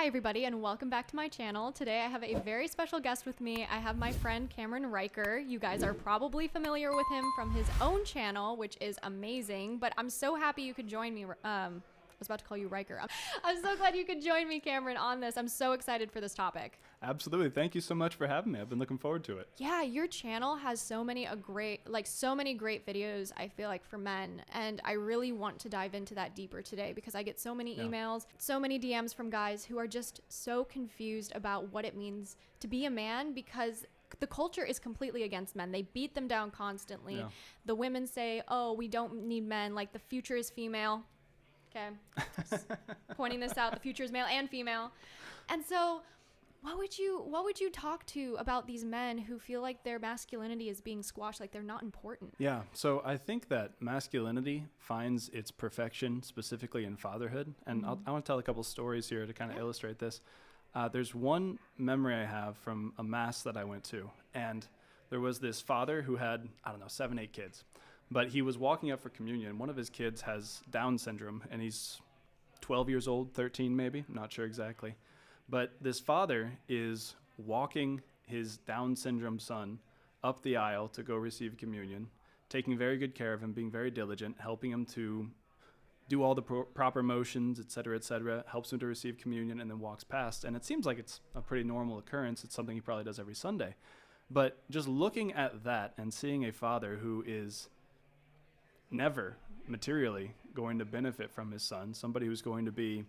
Hi everybody and welcome back to my channel. Today I have a very special guest with me. I have my friend Cameron Riker. You guys are probably familiar with him from his own channel, which is amazing, but I'm so happy you could join me. I was about to call you Riker. I'm so glad you could join me, Cameron, on this. I'm so excited for this topic. Absolutely. Thank you so much for having me. I've been looking forward to it. Yeah, your channel has so many great videos, I feel like, for men, and I really want to dive into that deeper today because I get so many emails, so many DMs from guys who are just so confused about what it means to be a man because the culture is completely against men. They beat them down constantly. Yeah. The women say, "Oh, we don't need men, like the future is female." Okay. Just pointing this out, the future is male and female. And so what would you talk to about these men who feel like their masculinity is being squashed, like they're not important? Yeah, so I think that masculinity finds its perfection specifically in fatherhood. And I want to tell a couple stories here to kind of illustrate this. There's one memory I have from a mass that I went to. And there was this father who had, 7, 8 kids. But he was walking up for communion. One of his kids has Down syndrome, and he's 12 years old, 13 maybe, I'm not sure exactly. But this father is walking his Down syndrome son up the aisle to go receive communion, taking very good care of him, being very diligent, helping him to do all the proper motions, et cetera, helps him to receive communion, and then walks past. And it seems like it's a pretty normal occurrence. It's something he probably does every Sunday. But just looking at that and seeing a father who is never materially going to benefit from his son, somebody who's going to be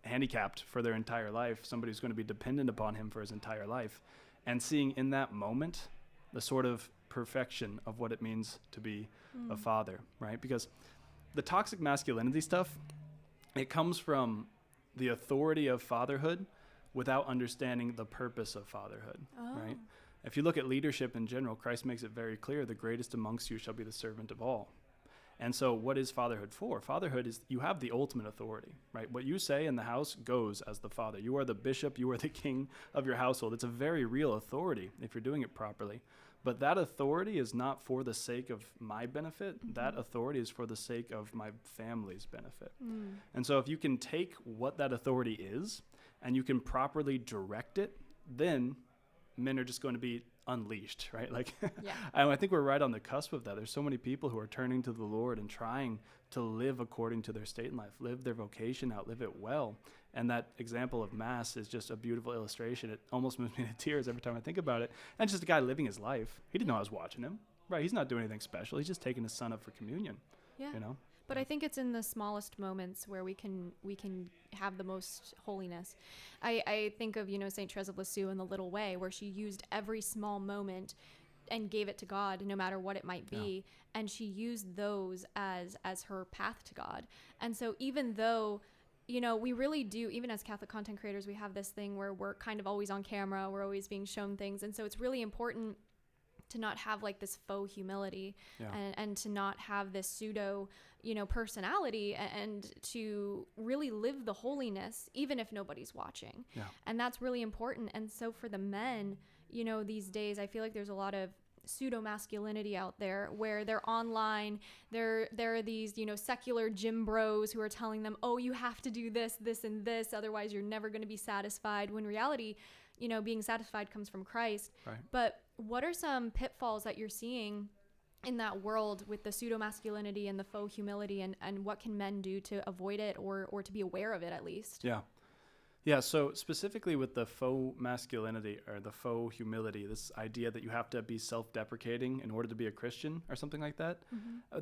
handicapped for their entire life, somebody who's going to be dependent upon him for his entire life, and seeing in that moment the sort of perfection of what it means to be a father, right? Because the toxic masculinity stuff, it comes from the authority of fatherhood without understanding the purpose of fatherhood, right? If you look at leadership in general, Christ makes it very clear, the greatest amongst you shall be the servant of all. And so what is fatherhood for? Fatherhood is you have the ultimate authority, right? What you say in the house goes as the father. You are the bishop. You are the king of your household. It's a very real authority if you're doing it properly. But that authority is not for the sake of my benefit. That authority is for the sake of my family's benefit. And so if you can take what that authority is and you can properly direct it, then men are just going to be unleashed, right? Like, I think we're right on the cusp of that. There's so many people who are turning to the Lord and trying to live according to their state in life, live their vocation out, live it well. And that example of Mass is just a beautiful illustration. It almost moves me to tears every time I think about it. And just a guy living his life. He didn't know I was watching him, right? He's not doing anything special. He's just taking his son up for communion, you know? But I think it's in the smallest moments where we can have the most holiness. I think of, St. Therese of Lisieux in The Little Way, where she used every small moment and gave it to God, no matter what it might be. And she used those as her path to God. And so even though, we really do, even as Catholic content creators, we have this thing where we're kind of always on camera, we're always being shown things. And so it's really important to not have like this faux humility and to not have this pseudo, personality, and to really live the holiness, even if nobody's watching. And that's really important. And so for the men, these days, I feel like there's a lot of pseudo masculinity out there where they're online. There are these, secular gym bros who are telling them, oh, you have to do this, this, and this, otherwise you're never going to be satisfied. When in reality, being satisfied comes from Christ. Right. But what are some pitfalls that you're seeing in that world with the pseudo masculinity and the faux humility, and what can men do to avoid it or to be aware of it at least? Yeah, so specifically with the faux masculinity or the faux humility, this idea that you have to be self-deprecating in order to be a Christian or something like that,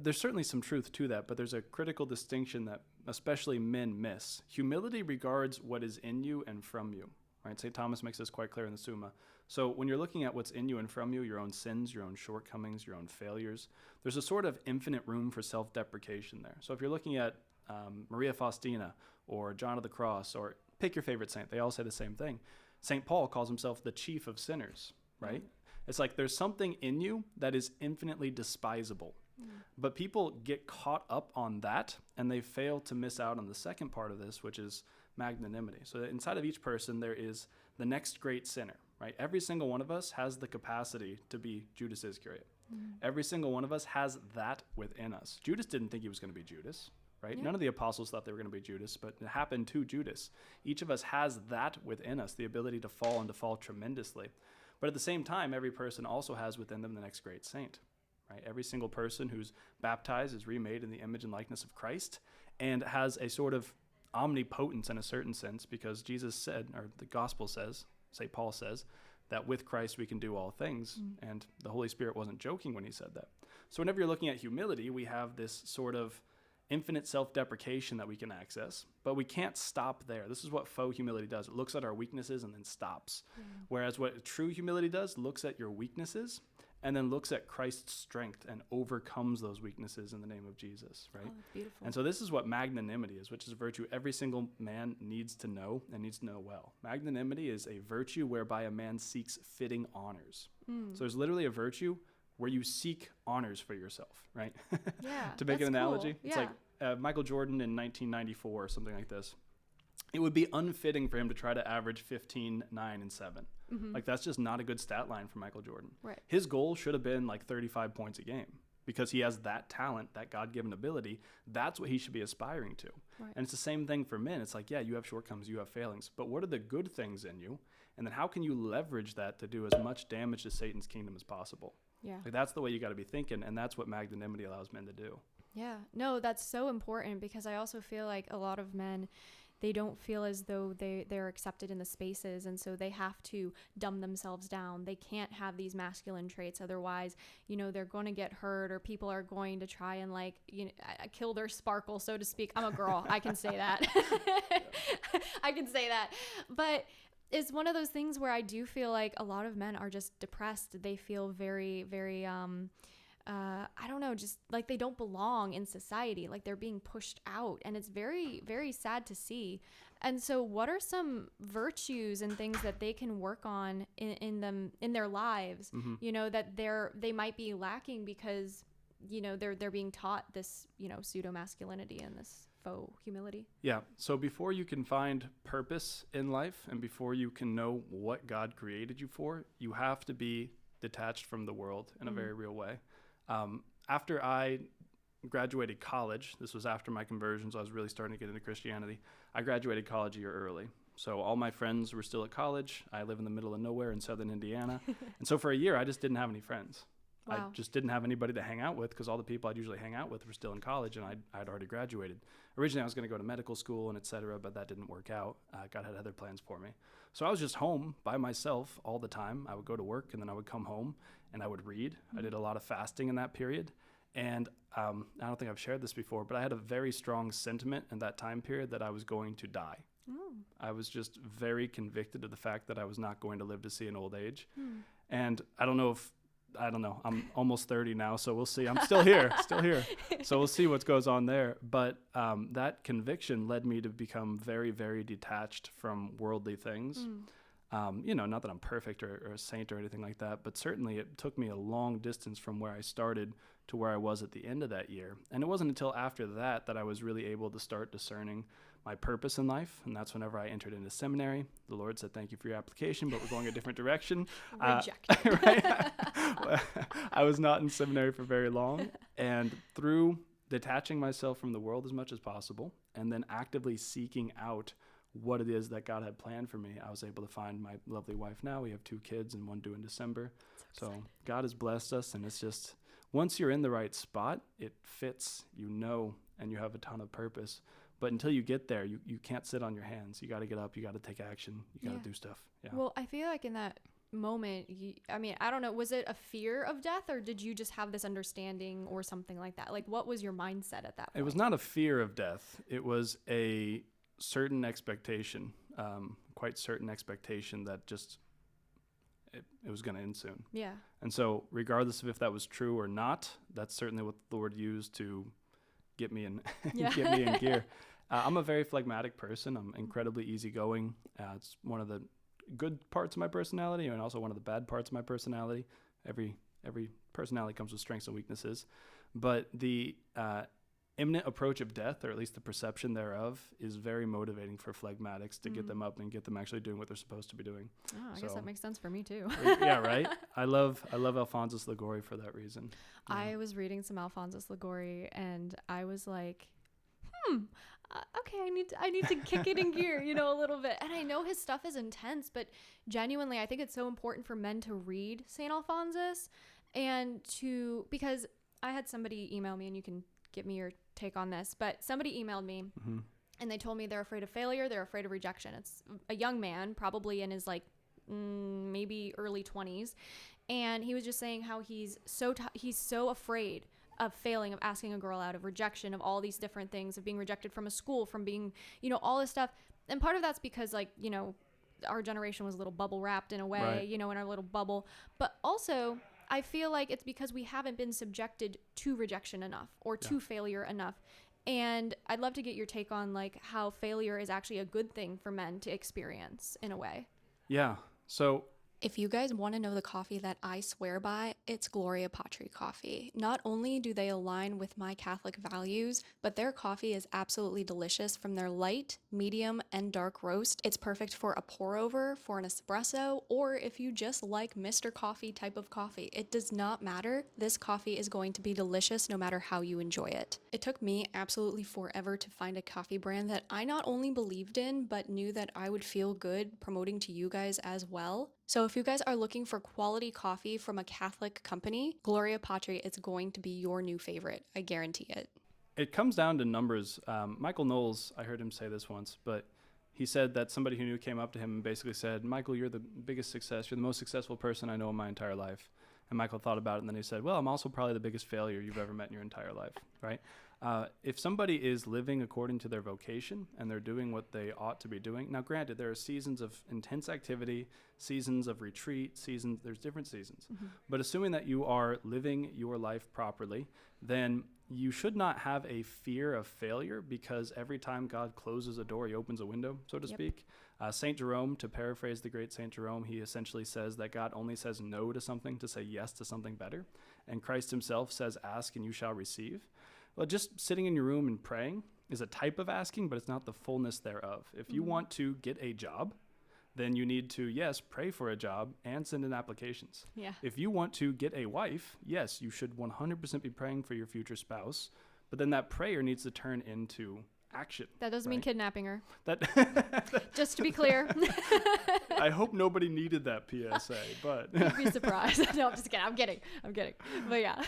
there's certainly some truth to that, but there's a critical distinction that especially men miss. Humility regards what is in you and from you, right? St. Thomas makes this quite clear in the Summa. So when you're looking at what's in you and from you, your own sins, your own shortcomings, your own failures, there's a sort of infinite room for self-deprecation there. So if you're looking at Maria Faustina or John of the Cross, or pick your favorite saint, they all say the same thing. St. Paul calls himself the chief of sinners, right? It's like there's something in you that is infinitely despisable. But people get caught up on that, and they fail to miss out on the second part of this, which is magnanimity. So inside of each person, there is the next great sinner, right? Every single one of us has the capacity to be Judas Iscariot. Every single one of us has that within us. Judas didn't think he was going to be Judas, right? Yeah. None of the apostles thought they were going to be Judas, but it happened to Judas. Each of us has that within us, the ability to fall and to fall tremendously. But at the same time, every person also has within them the next great saint, right? Every single person who's baptized is remade in the image and likeness of Christ and has a sort of omnipotence in a certain sense, because Jesus said, or the gospel says, St. Paul says, that with Christ we can do all things. And the Holy Spirit wasn't joking when he said that. So whenever you're looking at humility, we have this sort of infinite self-deprecation that we can access, but we can't stop there. This is what faux humility does. It looks at our weaknesses and then stops. Whereas what true humility does, looks at your weaknesses and then looks at Christ's strength and overcomes those weaknesses in the name of Jesus, right? Oh, that's beautiful. And so this is what magnanimity is, which is a virtue every single man needs to know and needs to know well. Magnanimity is a virtue whereby a man seeks fitting honors. So there's literally a virtue where you seek honors for yourself, right? Yeah. To make that's an analogy, cool. it's Yeah. like Michael Jordan in 1994 or something like this. It would be unfitting for him to try to average 15, 9, and 7. Like, that's just not a good stat line for Michael Jordan. Right. His goal should have been like 35 points a game because he has that talent, that God-given ability. That's what he should be aspiring to. Right. And it's the same thing for men. It's like, yeah, you have shortcomings, you have failings, but what are the good things in you? And then how can you leverage that to do as much damage to Satan's kingdom as possible? Yeah. Like, that's the way you got to be thinking, and that's what magnanimity allows men to do. Yeah. No, that's so important, because I also feel like a lot of men, they don't feel as though they're accepted in the spaces, and so they have to dumb themselves down. They can't have these masculine traits, otherwise, they're going to get hurt, or people are going to try and kill their sparkle, so to speak. I'm a girl. I can say that. I can say that. But it's one of those things where I do feel like a lot of men are just depressed. They feel very, very, I don't know, just like they don't belong in society, like they're being pushed out. And it's very, very sad to see. And so what are some virtues and things that they can work on in their lives, that they might be lacking because, they're being taught this, pseudo masculinity and this faux humility? Yeah. So before you can find purpose in life and before you can know what God created you for, you have to be detached from the world in a very real way. After I graduated college, this was after my conversion, so I was really starting to get into Christianity. I graduated college a year early. So all my friends were still at college. I live in the middle of nowhere in southern Indiana. And so for a year, I just didn't have any friends. Wow. I just didn't have anybody to hang out with because all the people I'd usually hang out with were still in college, and I'd already graduated. Originally, I was going to go to medical school and et cetera, but that didn't work out. God had other plans for me. So I was just home by myself all the time. I would go to work, and then I would come home, and I would read. I did a lot of fasting in that period. And I don't think I've shared this before, but I had a very strong sentiment in that time period that I was going to die. I was just very convicted of the fact that I was not going to live to see an old age. And I don't know, I'm almost 30 now, so we'll see. I'm still here. So we'll see what goes on there. But that conviction led me to become very, very detached from worldly things. Not that I'm perfect or a saint or anything like that, but certainly it took me a long distance from where I started to where I was at the end of that year. And it wasn't until after that that I was really able to start discerning my purpose in life. And that's whenever I entered into seminary. The Lord said, "Thank you for your application, but we're going a different direction." Rejected. Right? I was not in seminary for very long. And through detaching myself from the world as much as possible and then actively seeking out what it is that God had planned for me, I was able to find my lovely wife now. We have 2 kids and one due in December. So God has blessed us, and it's just, once you're in the right spot, it fits, and you have a ton of purpose. But until you get there, you can't sit on your hands. You got to get up. You got to take action. You got to do stuff. Yeah. Well, I feel like in that moment, I don't know, was it a fear of death, or did you just have this understanding or something like that? Like, what was your mindset at that point? It was not a fear of death. It was a certain expectation, quite certain expectation that just it was going to end soon. Yeah. And so regardless of if that was true or not, that's certainly what the Lord used to get me in gear. I'm a very phlegmatic person. I'm incredibly easygoing. It's one of the good parts of my personality and also one of the bad parts of my personality. Every personality comes with strengths and weaknesses. But the imminent approach of death, or at least the perception thereof, is very motivating for phlegmatics to get them up and get them actually doing what they're supposed to be doing. Oh, I guess that makes sense for me too. Yeah, right? I love Alphonsus Liguori for that reason. I was reading some Alphonsus Liguori, and I was like, okay, I need to kick it in gear, a little bit. And I know his stuff is intense, but genuinely, I think it's so important for men to read St. Alphonsus because I had somebody email me, and you can give me your take on this, but somebody emailed me and they told me they're afraid of failure. They're afraid of rejection. It's a young man, probably in his maybe early 20s. And he was just saying how he's so afraid of failing, of asking a girl out, of rejection, of all these different things, of being rejected from a school, from being, all this stuff. And part of that's because our generation was a little bubble wrapped in a way, right. In our little bubble. But also I feel like it's because we haven't been subjected to rejection enough or to failure enough. And I'd love to get your take on how failure is actually a good thing for men to experience in a way. Yeah. So if you guys want to know the coffee that I swear by, it's Gloria Patri coffee. Not only do they align with my Catholic values, but their coffee is absolutely delicious from their light, medium, and dark roast. It's perfect for a pour over, for an espresso, or if you just like Mr. Coffee type of coffee. It does not matter. This coffee is going to be delicious no matter how you enjoy it. It took me absolutely forever to find a coffee brand that I not only believed in, but knew that I would feel good promoting to you guys as well. So if you guys are looking for quality coffee from a Catholic company, Gloria Patri is going to be your new favorite. I guarantee it. It comes down to numbers. Michael Knowles, I heard him say this once, but he said that somebody who knew came up to him and basically said, Michael, you're the biggest success. You're the most successful person I know in my entire life. And Michael thought about it, and then he said, well, I'm also probably the biggest failure you've ever met in your entire life, right? If somebody is living according to their vocation and they're doing what they ought to be doing, now granted, there are seasons of intense activity, seasons of retreat, there's different seasons. Mm-hmm. But assuming that you are living your life properly, then you should not have a fear of failure, because every time God closes a door, he opens a window, so to speak. St. Jerome, to paraphrase the great St. Jerome, he essentially says that God only says no to something to say yes to something better. And Christ himself says, ask and you shall receive. Well, just sitting in your room and praying is a type of asking, but it's not the fullness thereof. If you want to get a job, then you need to, yes, pray for a job and send in applications. Yeah. If you want to get a wife, yes, you should 100% be praying for your future spouse, but then that prayer needs to turn into action. That doesn't mean kidnapping her. Just to be clear. I hope nobody needed that PSA, but you'd be surprised. No, I'm just kidding. I'm kidding. But yeah.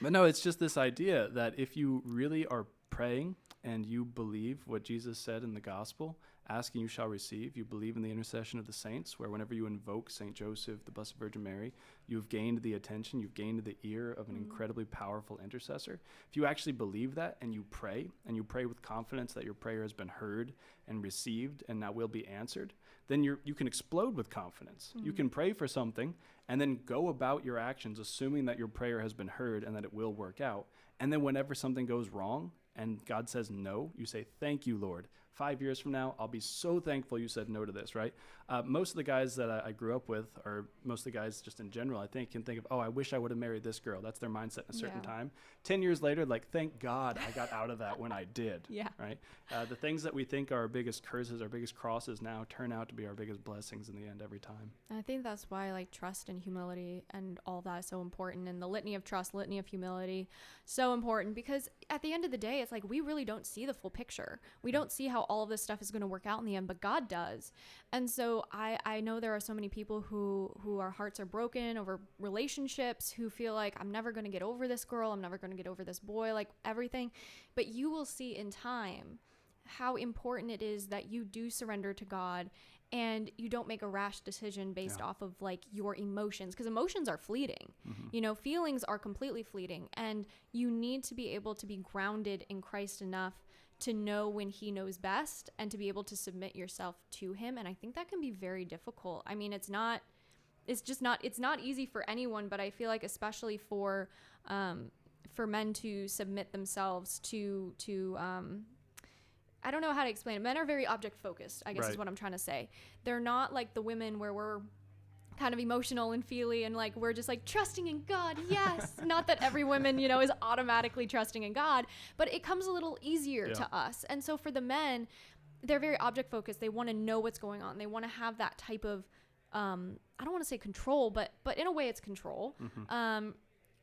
But no, it's just this idea that if you really are praying and you believe what Jesus said in the gospel, ask and you shall receive. You believe in the intercession of the saints, where whenever you invoke St. Joseph, the Blessed Virgin Mary, you've gained the attention, you've gained the ear of an incredibly powerful intercessor. If you actually believe that and you pray with confidence that your prayer has been heard and received and now will be answered, then you can explode with confidence. You can pray for something and then go about your actions assuming that your prayer has been heard and that it will work out. And then whenever something goes wrong and God says no, you say, thank you, Lord. 5 years from now, I'll be so thankful you said no to this, right? Most of the guys that I grew up with, or most of the guys just in general, I think can think of, I wish I would have married this girl. That's their mindset in a certain time. 10 years later, thank God I got out of that when I did, right? The things that we think are our biggest curses, our biggest crosses now turn out to be our biggest blessings in the end every time. And I think that's why trust and humility and all that is so important. And the litany of trust, litany of humility, so important, because at the end of the day, it's we really don't see the full picture. We don't see how all of this stuff is going to work out in the end, but God does. And so I know there are so many people who our hearts are broken over relationships, who feel I'm never going to get over this girl, I'm never going to get over this boy, everything. But you will see in time how important it is that you do surrender to God and you don't make a rash decision based off of your emotions, because emotions are fleeting. Feelings are completely fleeting, and you need to be able to be grounded in Christ enough to know when he knows best and to be able to submit yourself to him. And I think that can be very difficult. I mean, it's not easy for anyone, but I feel especially for men to submit themselves to I don't know how to explain it. Men are very object focused, I guess is what I'm trying to say. They're not like the women where we're kind of emotional and feely and we're just trusting in God. Yes. Not that every woman, is automatically trusting in God, but it comes a little easier to us. And so for the men, they're very object focused. They want to know what's going on. They want to have that type of, I don't want to say control, but in a way it's control.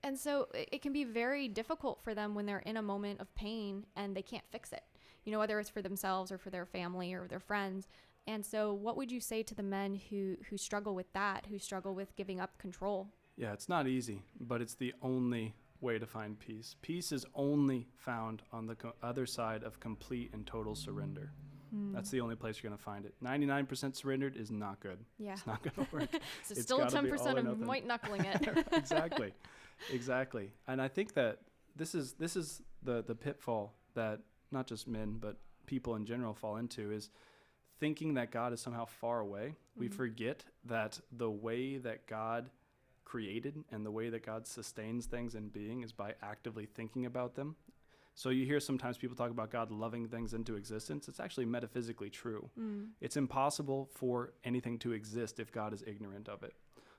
And so it can be very difficult for them when they're in a moment of pain and they can't fix it, whether it's for themselves or for their family or their friends. And so what would you say to the men who struggle with that, who struggle with giving up control? Yeah, it's not easy, but it's the only way to find peace. Peace is only found on the other side of complete and total surrender. That's the only place you're going to find it. 99% surrendered is not good. Yeah. It's not going to work. So it's still 10% of white knuckling it. Exactly. And I think that this is the pitfall that not just men, but people in general fall into, is thinking that God is somehow far away. We forget that the way that God created and the way that God sustains things in being is by actively thinking about them. So you hear sometimes people talk about God loving things into existence. It's actually metaphysically true. It's impossible for anything to exist if God is ignorant of it.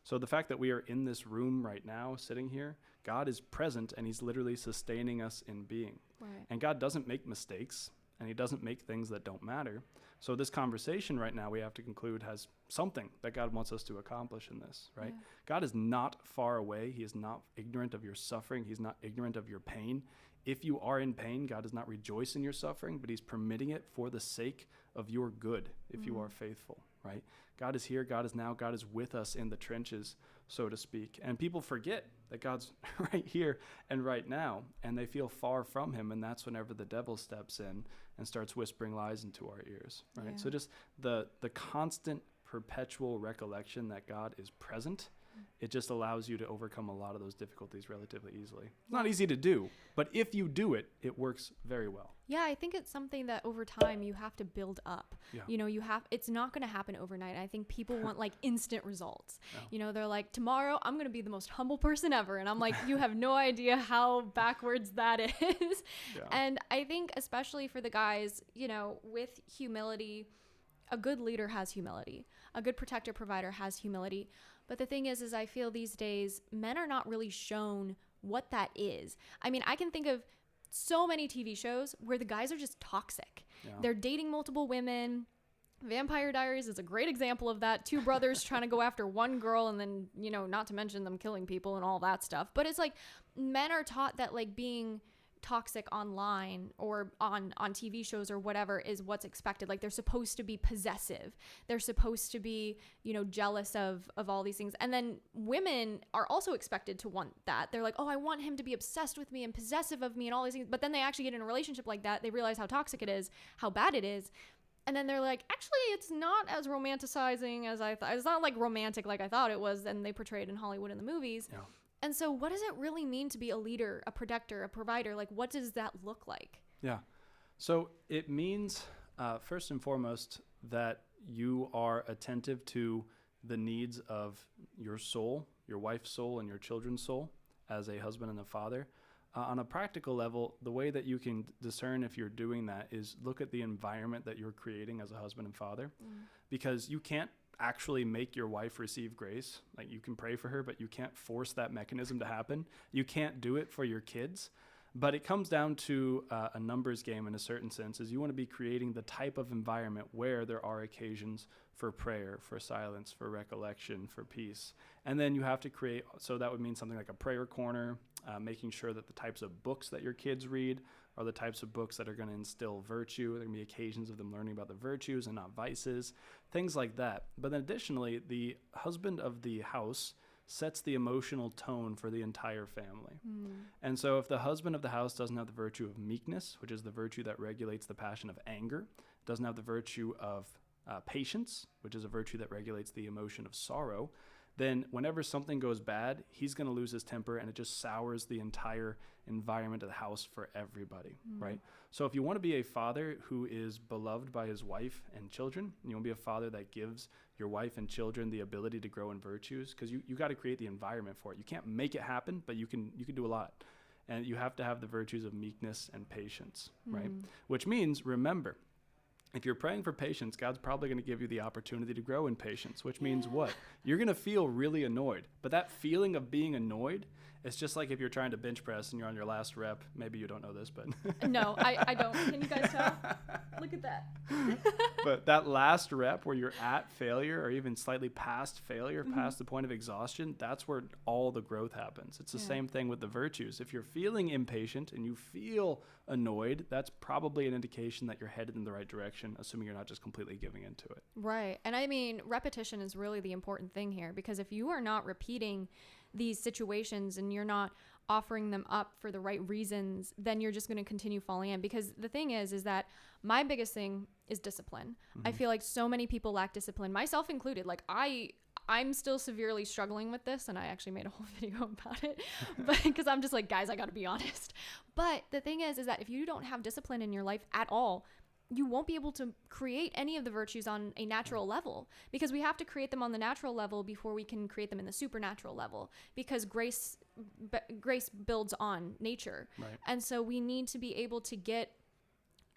So the fact that we are in this room right now, sitting here, God is present and he's literally sustaining us in being. Right. And God doesn't make mistakes, and he doesn't make things that don't matter. So this conversation right now, we have to conclude, has something that God wants us to accomplish in this, right? Yeah. God is not far away. He is not ignorant of your suffering. He's not ignorant of your pain. If you are in pain, God does not rejoice in your suffering, but he's permitting it for the sake of your good if you are faithful, right? God is here, God is now, God is with us in the trenches, so to speak. And people forget that God's right here and right now, and they feel far from him, and that's whenever the devil steps in and starts whispering lies into our ears, right? Yeah. So just the constant, perpetual recollection that God is present, it just allows you to overcome a lot of those difficulties relatively easily. It's not easy to do, but if you do it, it works very well. Yeah, I think it's something that over time you have to build up. Yeah. It's not going to happen overnight. I think people want like instant results. No. They're like, tomorrow I'm going to be the most humble person ever. And I'm like, you have no idea how backwards that is. Yeah. And I think especially for the guys, with humility, a good leader has humility. A good protector provider has humility. But the thing is I feel these days men are not really shown what that is. I mean, I can think of so many TV shows where the guys are just toxic. Yeah. They're dating multiple women. Vampire Diaries is a great example of that. Two brothers trying to go after one girl, and then, not to mention them killing people and all that stuff. But it's like men are taught that like being toxic online or on TV shows or whatever is what's expected. Like they're supposed to be possessive. They're supposed to be, jealous of all these things. And then women are also expected to want that. They're like, oh, I want him to be obsessed with me and possessive of me and all these things. But then they actually get in a relationship like that. They realize how toxic it is, how bad it is. And then they're like, actually, it's not as romanticizing as I thought. It's not like romantic like I thought it was, and they portrayed in Hollywood in the movies. Yeah. And so what does it really mean to be a leader, a protector, a provider? Like, what does that look like? Yeah. So it means, first and foremost, that you are attentive to the needs of your soul, your wife's soul, and your children's soul as a husband and a father. On a practical level, the way that you can discern if you're doing that is look at the environment that you're creating as a husband and father, because you can't actually make your wife receive grace. Like, you can pray for her, but you can't force that mechanism to happen. You can't do it for your kids. But it comes down to a numbers game in a certain sense, is you want to be creating the type of environment where there are occasions for prayer, for silence, for recollection, for peace. And then you have to create, so that would mean something like a prayer corner, making sure that the types of books that your kids read are the types of books that are going to instill virtue. There are going to be occasions of them learning about the virtues and not vices, things like that. But then additionally, the husband of the house sets the emotional tone for the entire family. And so if the husband of the house doesn't have the virtue of meekness, which is the virtue that regulates the passion of anger, doesn't have the virtue of patience, which is a virtue that regulates the emotion of sorrow, then whenever something goes bad, he's going to lose his temper, and it just sours the entire environment of the house for everybody, right? So if you want to be a father who is beloved by his wife and children, and you want to be a father that gives your wife and children the ability to grow in virtues, because you got to create the environment for it. You can't make it happen, but you can do a lot. And you have to have the virtues of meekness and patience, right? Which means, remember, if you're praying for patience, God's probably going to give you the opportunity to grow in patience, which means what? You're going to feel really annoyed. But that feeling of being annoyed It's just like if you're trying to bench press and you're on your last rep. Maybe you don't know this, but No, I don't. Can you guys tell? Look at that. but that last rep where you're at failure or even slightly past failure, past the point of exhaustion, that's where all the growth happens. It's the same thing with the virtues. If you're feeling impatient and you feel annoyed, that's probably an indication that you're headed in the right direction, assuming you're not just completely giving into it. Right. And I mean, repetition is really the important thing here, because if you are not repeating these situations and you're not offering them up for the right reasons, then you're just going to continue falling in. Because the thing is that my biggest thing is discipline. I feel like so many people lack discipline, myself included. Like I'm still severely struggling with this, and I actually made a whole video about it, but because I'm just like, guys, I got to be honest. But the thing is that if you don't have discipline in your life at all, you won't be able to create any of the virtues on a natural level, because we have to create them on the natural level before we can create them in the supernatural level, because grace builds on nature. Right. And so we need to be able to get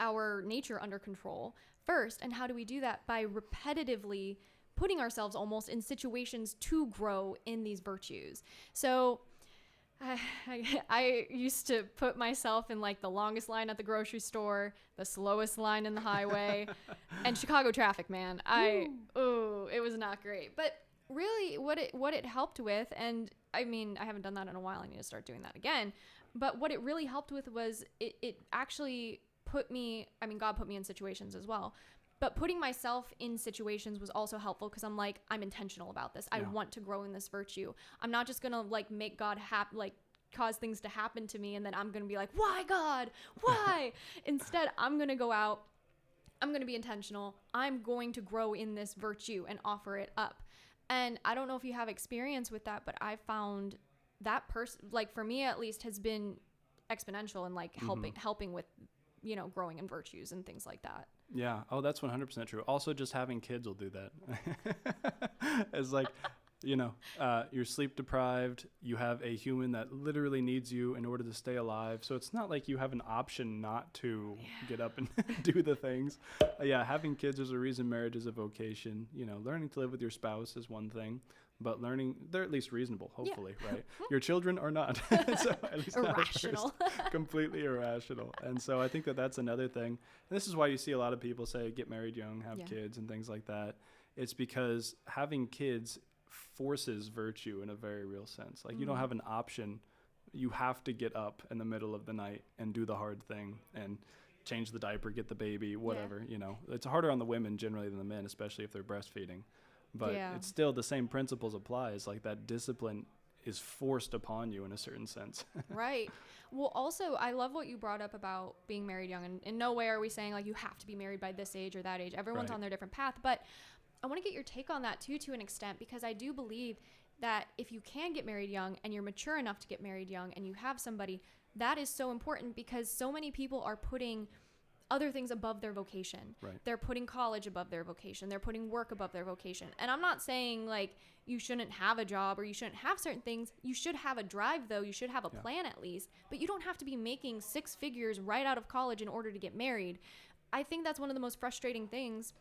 our nature under control first. And how do we do that? By repetitively putting ourselves almost in situations to grow in these virtues. So I used to put myself in like the longest line at the grocery store, the slowest line in the highway, and Chicago traffic, man. It was not great. But really what it helped with, and I mean, I haven't done that in a while. I need to start doing that again. But what it really helped with was it actually put me, I mean, God put me in situations as well. But putting myself in situations was also helpful, because I'm like, I'm intentional about this. I want to grow in this virtue. I'm not just going to like make God cause things to happen to me, and then I'm going to be like, why, God? Why? Instead, I'm going to go out. I'm going to be intentional. I'm going to grow in this virtue and offer it up. And I don't know if you have experience with that, but I found that person, like for me at least, has been exponential in like helping with, you know, growing in virtues and things like that. Yeah. Oh, that's 100% true. Also, just having kids will do that. It's like, you know, you're sleep deprived. You have a human that literally needs you in order to stay alive. So it's not like you have an option not to get up and do the things. Having kids is a reason. Marriage is a vocation. You know, learning to live with your spouse is one thing, but they're at least reasonable, hopefully, right? Your children are not. So at least irrational. Completely irrational. And so I think that that's another thing. And this is why you see a lot of people say, get married young, have kids and things like that. It's because having kids forces virtue in a very real sense. Like you don't have an option. You have to get up in the middle of the night and do the hard thing and change the diaper, get the baby, whatever, you know. It's harder on the women generally than the men, especially if they're breastfeeding. But it's still the same principles apply. It's like that discipline is forced upon you in a certain sense. Right. Well, also, I love what you brought up about being married young. And in no way are we saying like you have to be married by this age or that age. Everyone's on their different path. But I want to get your take on that too, to an extent, because I do believe that if you can get married young and you're mature enough to get married young and you have somebody, that is so important, because so many people are putting other things above their vocation. Right. They're putting college above their vocation. They're putting work above their vocation. And I'm not saying like you shouldn't have a job or you shouldn't have certain things. You should have a drive, though. You should have a plan at least. But you don't have to be making 6 figures right out of college in order to get married. I think that's one of the most frustrating things,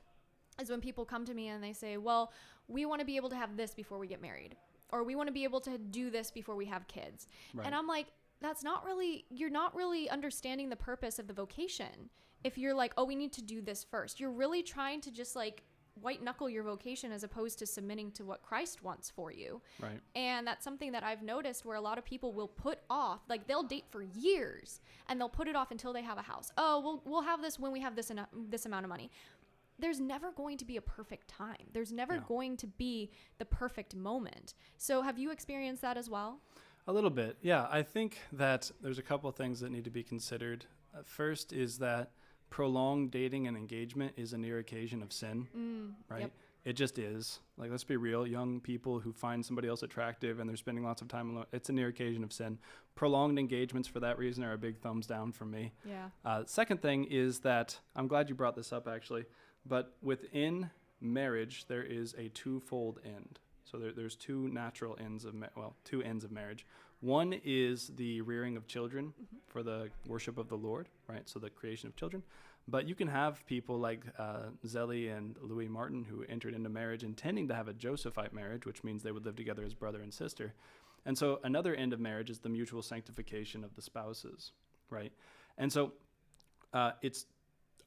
is when people come to me and they say, well, we want to be able to have this before we get married, or we want to be able to do this before we have kids. Right. And I'm like, you're not really understanding the purpose of the vocation. If you're like, oh, we need to do this first, you're really trying to just like white knuckle your vocation as opposed to submitting to what Christ wants for you. Right. And that's something that I've noticed, where a lot of people will put off, like they'll date for years and they'll put it off until they have a house. Oh, we'll have this when we have this amount of money. There's never going to be a perfect time. There's never going to be the perfect moment. So have you experienced that as well? A little bit. Yeah. I think that there's a couple of things that need to be considered. First is that prolonged dating and engagement is a near occasion of sin, right? Yep. It just is. Like, let's be real. Young people who find somebody else attractive and they're spending lots of time alone, it's a near occasion of sin. Prolonged engagements for that reason are a big thumbs down from me. Yeah. Second thing is that, I'm glad you brought this up actually, but within marriage, there is a twofold end. So there's two natural ends of, two ends of marriage. One is the rearing of children for the worship of the Lord, right? So the creation of children. But you can have people like Zelly and Louis Martin, who entered into marriage intending to have a Josephite marriage, which means they would live together as brother and sister. And so another end of marriage is the mutual sanctification of the spouses, right? And so it's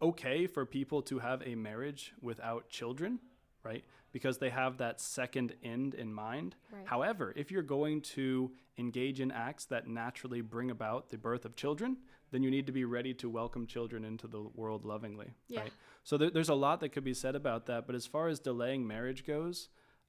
okay for people to have a marriage without children, right? Because they have that second end in mind. Right. However, if you're going to engage in acts that naturally bring about the birth of children, then you need to be ready to welcome children into the world lovingly, Yeah. right? So there's a lot that could be said about that. But as far as delaying marriage goes,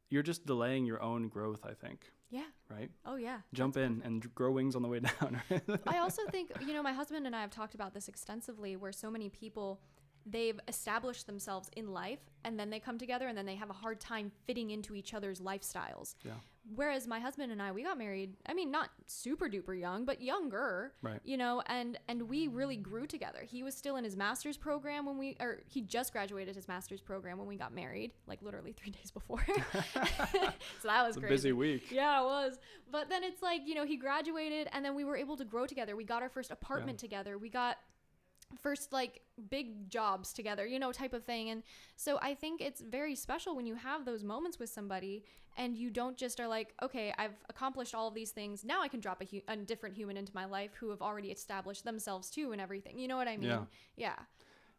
you're just delaying your own growth, I think, Yeah. right? Oh, yeah. Jump in and grow wings on the way down. I also think, my husband and I have talked about this extensively, where so many people, they've established themselves in life and then they come together and then they have a hard time fitting into each other's lifestyles. Yeah. Whereas my husband and I, we got married, not super duper young, but younger, Right. And we really grew together. He was still in his master's program he just graduated his master's program when we got married, like literally 3 days before. So that was It's a crazy. busy week. Yeah, it was. But then it's like, he graduated and then we were able to grow together. We got our first apartment together. We got first like big jobs together, type of thing. And so I think it's very special when you have those moments with somebody and you don't just are like, okay, I've accomplished all of these things. Now I can drop a different human into my life who have already established themselves too and everything. You know what I mean? Yeah.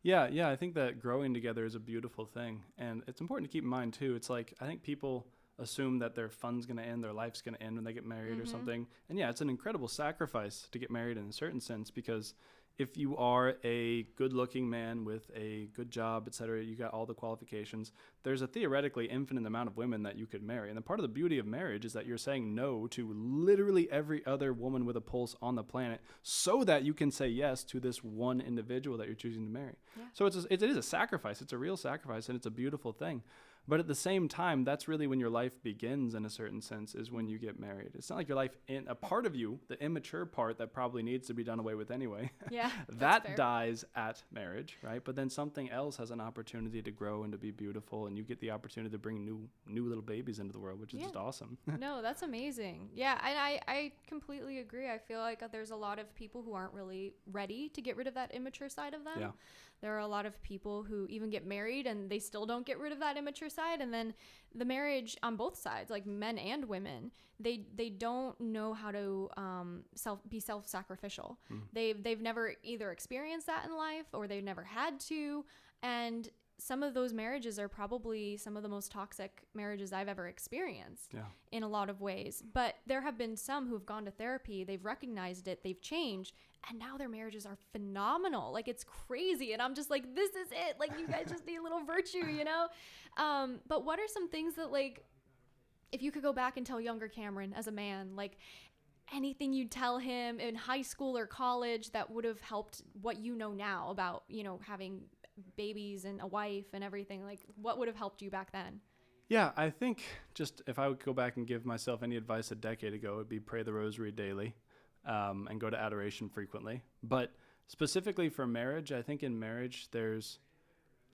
Yeah. Yeah. I think that growing together is a beautiful thing. And it's important to keep in mind too. It's like, I think people assume that their fun's going to end, their life's going to end when they get married or something. And yeah, it's an incredible sacrifice to get married in a certain sense, because if you are a good-looking man with a good job, et cetera, you got all the qualifications, there's a theoretically infinite amount of women that you could marry. And the part of the beauty of marriage is that you're saying no to literally every other woman with a pulse on the planet so that you can say yes to this one individual that you're choosing to marry. Yeah. So it is a sacrifice. It's a real sacrifice, and it's a beautiful thing. But at the same time, that's really when your life begins, in a certain sense, is when you get married. It's not like your life, a part of you, the immature part that probably needs to be done away with anyway, Yeah. that dies at marriage, right? But then something else has an opportunity to grow and to be beautiful, and you get the opportunity to bring new little babies into the world, which is just awesome. No, that's amazing. Yeah, and I completely agree. I feel like there's a lot of people who aren't really ready to get rid of that immature side of them. Yeah. There are a lot of people who even get married and they still don't get rid of that immature side. And then the marriage on both sides, like men and women, they don't know how to be self-sacrificial. They've never either experienced that in life or they've never had to. And some of those marriages are probably some of the most toxic marriages I've ever experienced in a lot of ways. But there have been some who've gone to therapy, they've recognized it, they've changed, and now their marriages are phenomenal. Like, it's crazy. And I'm just like, this is it. Like, you guys just need a little virtue, But what are some things that, like, if you could go back and tell younger Cameron as a man, like, anything you'd tell him in high school or college that would have helped what you know now about, having babies and a wife and everything, like, what would have helped you back then? Yeah, I think just if I would go back and give myself any advice a decade ago, it would be pray the rosary daily and go to adoration frequently. But specifically for marriage, I think in marriage there's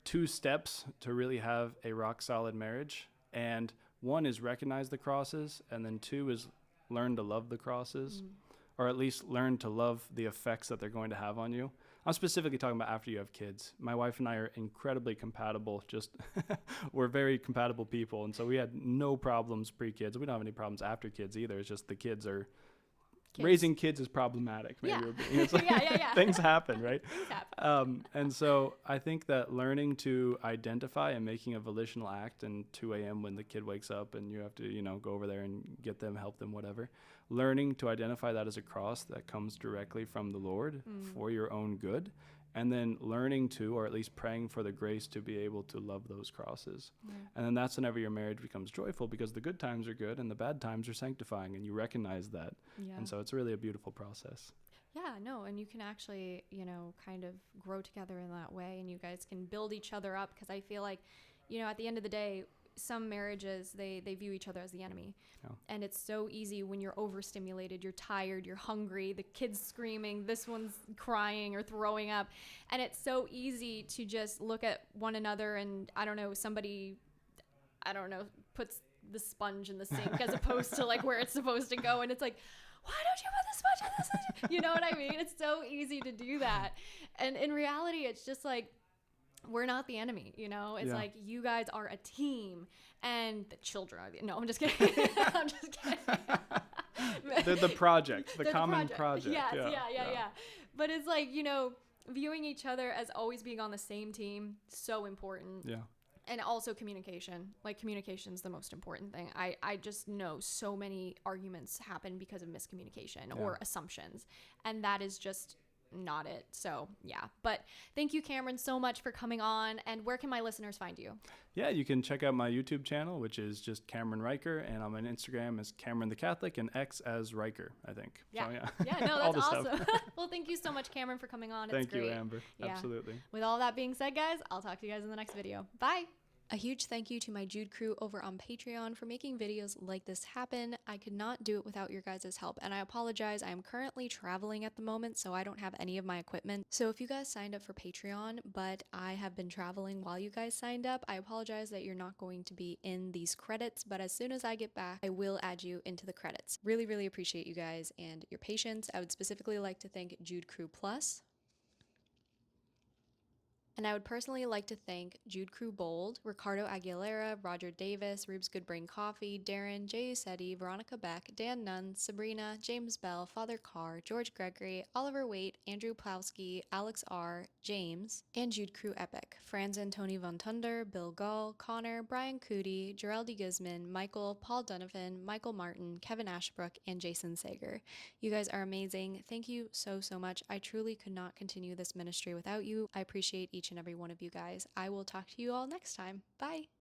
2 steps to really have a rock solid marriage. And one is recognize the crosses, and then 2 is learn to love the crosses, or at least learn to love the effects that they're going to have on you. I'm specifically talking about after you have kids. My wife and I are incredibly compatible. We're very compatible people. And so we had no problems pre-kids. We don't have any problems after kids either. It's just the kids are... Raising kids is problematic. Maybe it's like things happen, right? Things happen. And so I think that learning to identify and making a volitional act in 2 a.m. when the kid wakes up and you have to, go over there and get them, help them, whatever. Learning to identify that as a cross that comes directly from the Lord for your own good. And then learning to, or at least praying for the grace to be able to love those crosses. And then that's whenever your marriage becomes joyful, because the good times are good and the bad times are sanctifying, and you recognize that. And so it's really a beautiful process. Yeah, no, and you can actually, kind of grow together in that way, and you guys can build each other up, because I feel like, at the end of the day, some marriages, they view each other as the enemy. And it's so easy when you're overstimulated, you're tired, you're hungry, the kid's screaming, this one's crying or throwing up. And it's so easy to just look at one another and, somebody puts the sponge in the sink as opposed to like where it's supposed to go. And it's like, why don't you put the sponge in the sink? You know what I mean? It's so easy to do that. And in reality, it's just like, we're not the enemy, you know? It's Yeah. like, you guys are a team, and the children are no, I'm just kidding. I'm just kidding. They're the project, the They're common project. Yes, Yeah. yeah. But it's like, you know, viewing each other as always being on the same team, so important. Yeah. And also communication. Like, communication's the most important thing. I just know so many arguments happen because of miscommunication or assumptions. And that is just not it. So, yeah. But thank you, Cameron, so much for coming on. And where can my listeners find you? Yeah, you can check out my YouTube channel, which is just Cameron Riker, and on my Instagram is Cameron the Catholic and X as Riker, I think. Yeah. So, yeah. Yeah, no, All that's the stuff. awesome. Well, thank you so much, Cameron, for coming on. It's Thank great. you, Amber. Yeah. Absolutely. With all that being said, guys, I'll talk to you guys in the next video. Bye. A huge thank you to my Jude crew over on Patreon for making videos like this happen. I could not do it without your guys' help, and I apologize. I am currently traveling at the moment, so I don't have any of my equipment. So if you guys signed up for Patreon, but I have been traveling while you guys signed up, I apologize that you're not going to be in these credits, but as soon as I get back, I will add you into the credits. Really, really appreciate you guys and your patience. I would specifically like to thank Jude Crew Plus. And I would personally like to thank Jude Crew Bold, Ricardo Aguilera, Roger Davis, Rubes Good Brain Coffee, Darren, Jay Usetti, Veronica Beck, Dan Nunn, Sabrina, James Bell, Father Carr, George Gregory, Oliver Waite, Andrew Plowski, Alex R., James, and Jude Crew Epic, Franz Antoni Von Tunder, Bill Gull, Connor, Brian Cootie, Geraldi Guzman, Michael, Paul Donovan, Michael Martin, Kevin Ashbrook, and Jason Sager. You guys are amazing. Thank you so, so much. I truly could not continue this ministry without you. I appreciate each and every one of you guys. I will talk to you all next time. Bye.